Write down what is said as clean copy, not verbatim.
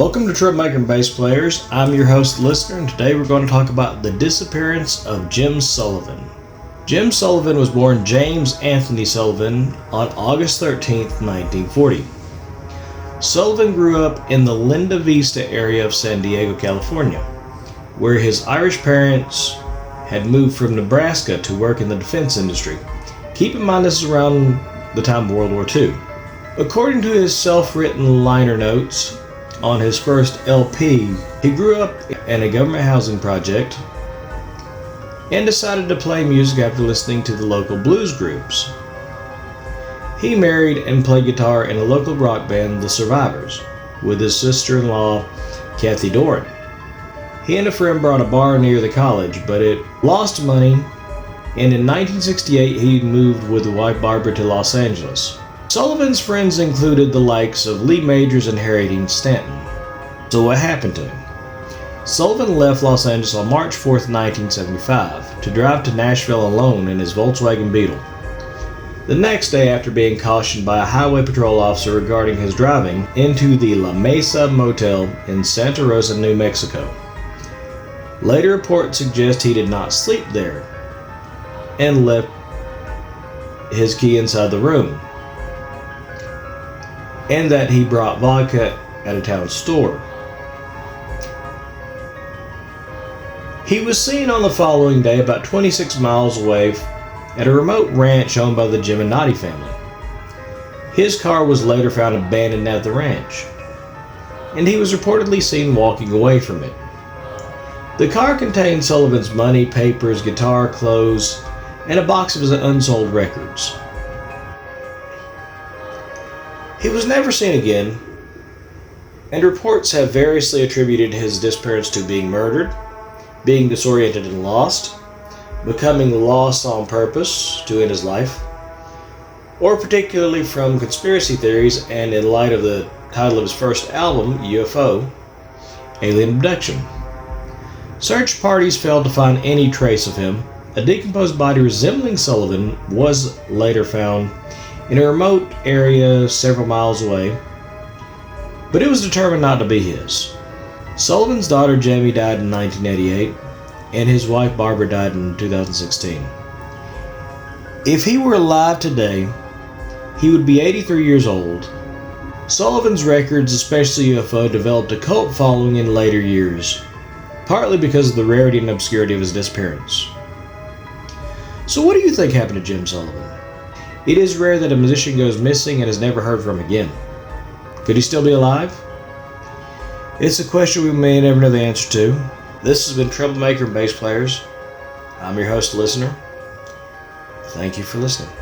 Welcome to Troublemaker and Bass Players. I'm your host, Listener, and today we're going to talk about the disappearance of Jim Sullivan. Jim Sullivan was born James Anthony Sullivan on August 13, 1940. Sullivan grew up in the Linda Vista area of San Diego, California, where his Irish parents had moved from Nebraska to work in the defense industry. Keep in mind this is around the time of World War II. According to his self-written liner notes on his first LP, he grew up in a government housing project and decided to play music after listening to the local blues groups. He married and played guitar in a local rock band, The Survivors, with his sister-in-law, Kathy Doran. He and a friend bought a bar near the college, but it lost money, and in 1968 he moved with his wife Barbara to Los Angeles. Sullivan's friends included the likes of Lee Majors and Harry Dean Stanton. So what happened to him? Sullivan left Los Angeles on March 4, 1975, to drive to Nashville alone in his Volkswagen Beetle. The next day, after being cautioned by a highway patrol officer regarding his driving into the La Mesa Motel in Santa Rosa, New Mexico. Later reports suggest he did not sleep there and left his key inside the room, and that he brought vodka at a town store. He was seen on the following day about 26 miles away at a remote ranch owned by the Giminotti family. His car was later found abandoned at the ranch, and he was reportedly seen walking away from it. The car contained Sullivan's money, papers, guitar, clothes, and a box of his unsold records. He was never seen again, and reports have variously attributed his disappearance to being murdered, being disoriented and lost, becoming lost on purpose to end his life, or particularly from conspiracy theories and in light of the title of his first album, UFO, Alien Abduction. Search parties failed to find any trace of him. A decomposed body resembling Sullivan was later found in a remote area several miles away, but it was determined not to be his. Sullivan's daughter Jamie died in 1988, and his wife Barbara died in 2016. If he were alive today, he would be 83 years old. Sullivan's records, especially UFO, developed a cult following in later years, partly because of the rarity and obscurity of his disappearance. So what do you think happened to Jim Sullivan? It is rare that a musician goes missing and is never heard from again. Could he still be alive? It's a question we may never know the answer to. This has been Troublemaker and Bass Players. I'm your host, Listener. Thank you for listening.